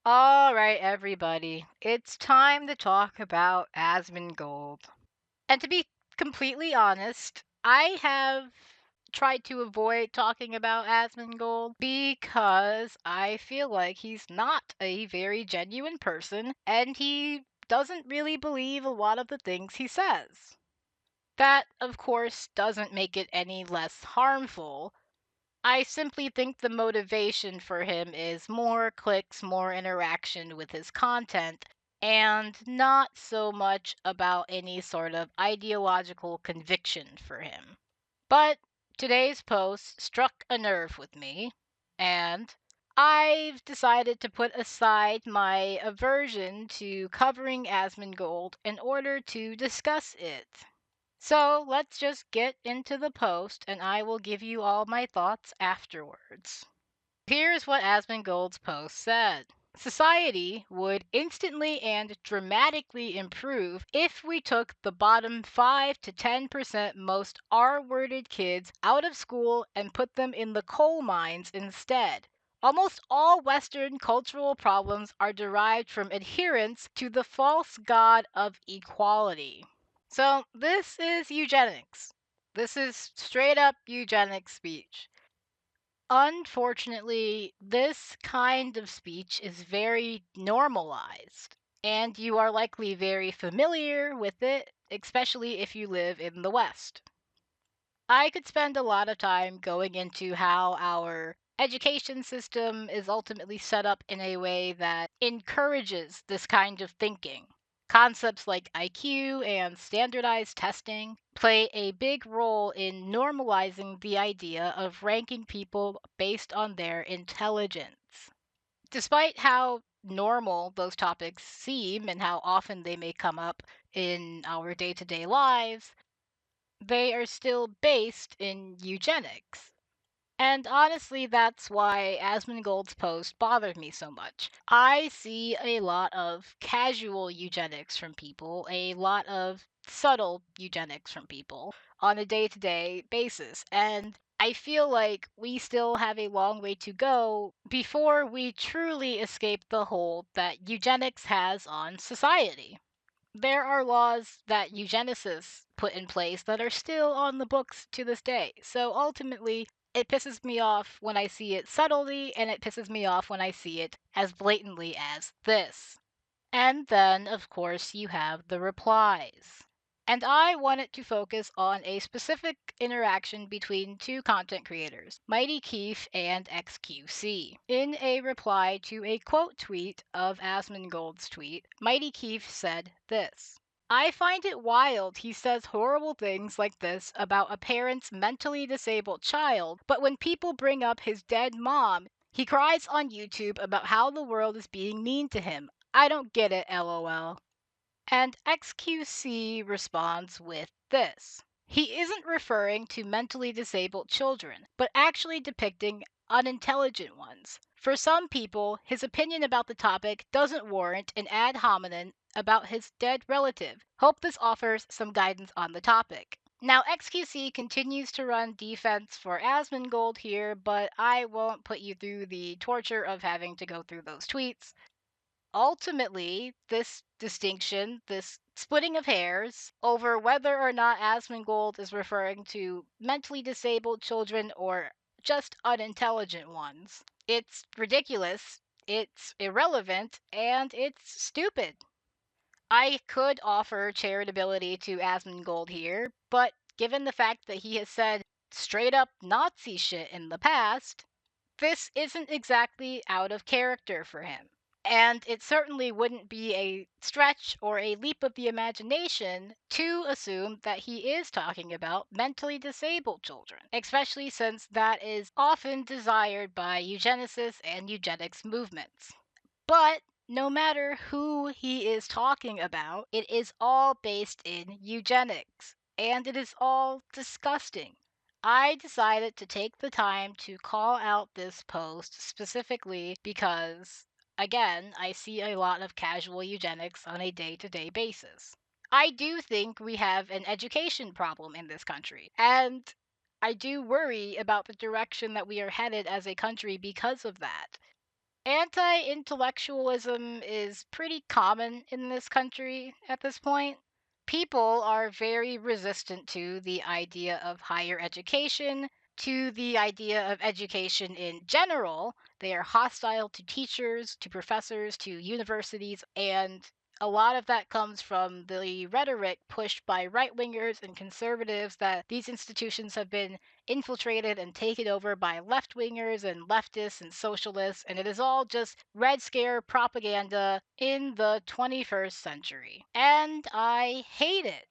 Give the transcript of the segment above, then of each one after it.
All right, everybody. It's time to talk about Asmongold. And to be completely honest, I have tried to avoid talking about Asmongold because I feel like he's not a very genuine person and he doesn't really believe a lot of the things he says. That, of course, doesn't make it any less harmful. I simply think the motivation for him is more clicks, more interaction with his content, and not so much about any sort of ideological conviction for him. But today's post struck a nerve with me, and I've decided to put aside my aversion to covering Asmongold in order to discuss it. So let's just get into the post and I will give you all my thoughts afterwards. Here's what Asmongold's post said. Society would instantly and dramatically improve if we took the bottom 5 to 10% most R-worded kids out of school and put them in the coal mines instead. Almost all Western cultural problems are derived from adherence to the false god of equality. So, this is eugenics. This is straight up eugenics speech. Unfortunately, this kind of speech is very normalized, and you are likely very familiar with it, especially if you live in the West. I could spend a lot of time going into how our education system is ultimately set up in a way that encourages this kind of thinking. Concepts like IQ and standardized testing play a big role in normalizing the idea of ranking people based on their intelligence. Despite how normal those topics seem and how often they may come up in our day to day lives, they are still based in eugenics. And honestly, that's why Asmongold's post bothered me so much. I see a lot of casual eugenics from people, a lot of subtle eugenics from people on a day to day basis. And I feel like we still have a long way to go before we truly escape the hold that eugenics has on society. There are laws that eugenicists put in place that are still on the books to this day. So ultimately, it pisses me off when I see it subtly, and it pisses me off when I see it as blatantly as this. And then, of course, you have the replies. And I wanted to focus on a specific interaction between two content creators, Mighty Keef and XQC. In a reply to a quote tweet of Asmongold's tweet, Mighty Keef said this. I find it wild he says horrible things like this about a parent's mentally disabled child, but when people bring up his dead mom, he cries on YouTube about how the world is being mean to him. I don't get it, lol. And XQC responds with this. He isn't referring to mentally disabled children, but actually depicting unintelligent ones. For some people, his opinion about the topic doesn't warrant an ad hominem about his dead relative. Hope this offers some guidance on the topic. Now, XQC continues to run defense for Asmongold here, but I won't put you through the torture of having to go through those tweets. Ultimately, this distinction, this splitting of hairs over whether or not Asmongold is referring to mentally disabled children or just unintelligent ones, it's ridiculous, it's irrelevant, and it's stupid. I could offer charitability to Asmongold here, but given the fact that he has said straight up Nazi shit in the past, this isn't exactly out of character for him. And it certainly wouldn't be a stretch or a leap of the imagination to assume that he is talking about mentally disabled children, especially since that is often desired by eugenicists and eugenics movements. But no matter who he is talking about, it is all based in eugenics, and it is all disgusting. I decided to take the time to call out this post specifically because, again, I see a lot of casual eugenics on a day to day basis. I do think we have an education problem in this country, and I do worry about the direction that we are headed as a country because of that. Anti intellectualism is pretty common in this country at this point. People are very resistant to the idea of higher education, to the idea of education in general. They are hostile to teachers, to professors, to universities, and a lot of that comes from the rhetoric pushed by right wingers and conservatives that these institutions have been infiltrated and taken over by left wingers and leftists and socialists, and it is all just Red Scare propaganda in the 21st century. And I hate it.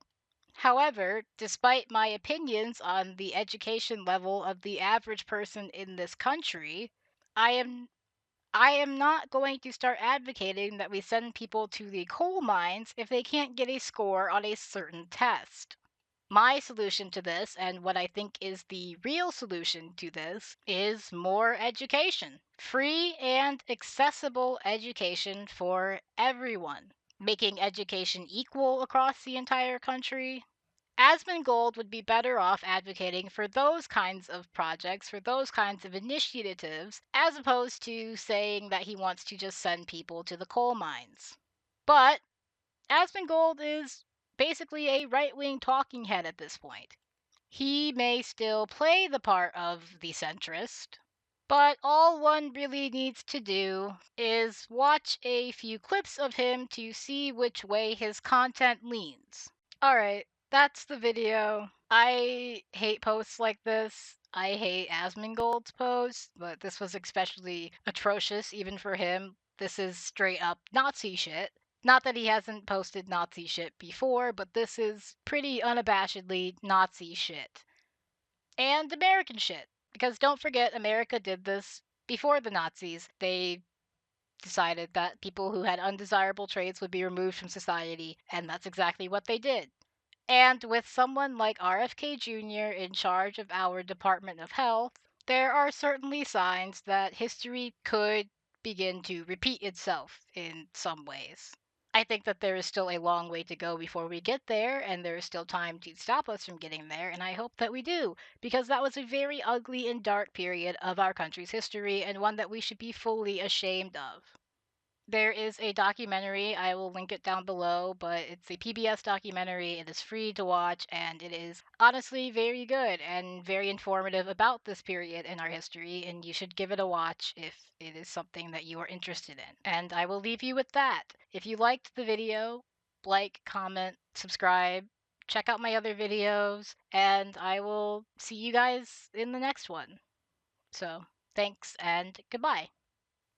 However, despite my opinions on the education level of the average person in this country, I am I am not going to start advocating that we send people to the coal mines if they can't get a score on a certain test. My solution to this, and what I think is the real solution to this, is more education. Free and accessible education for everyone. Making education equal across the entire country. Asmongold would be better off advocating for those kinds of projects, for those kinds of initiatives, as opposed to saying that he wants to just send people to the coal mines. But Asmongold is basically a right wing talking head at this point. He may still play the part of the centrist, but all one really needs to do is watch a few clips of him to see which way his content leans. Alright, that's the video. I hate posts like this. I hate Asmongold's post, but this was especially atrocious even for him. This is straight up Nazi shit. Not that he hasn't posted Nazi shit before, but this is pretty unabashedly Nazi shit. And American shit. Because don't forget, America did this before the Nazis. They decided that people who had undesirable traits would be removed from society, and that's exactly what they did. And with someone like RFK Jr. in charge of our Department of Health, there are certainly signs that history could begin to repeat itself in some ways. I think that there is still a long way to go before we get there, and there is still time to stop us from getting there, and I hope that we do, because that was a very ugly and dark period of our country's history, and one that we should be fully ashamed of. There is a documentary, I will link it down below, but it's a PBS documentary. It is free to watch, and it is honestly very good and very informative about this period in our history, and you should give it a watch if it is something that you are interested in. And I will leave you with that. If you liked the video, like, comment, subscribe, check out my other videos, and I will see you guys in the next one. So, thanks and goodbye.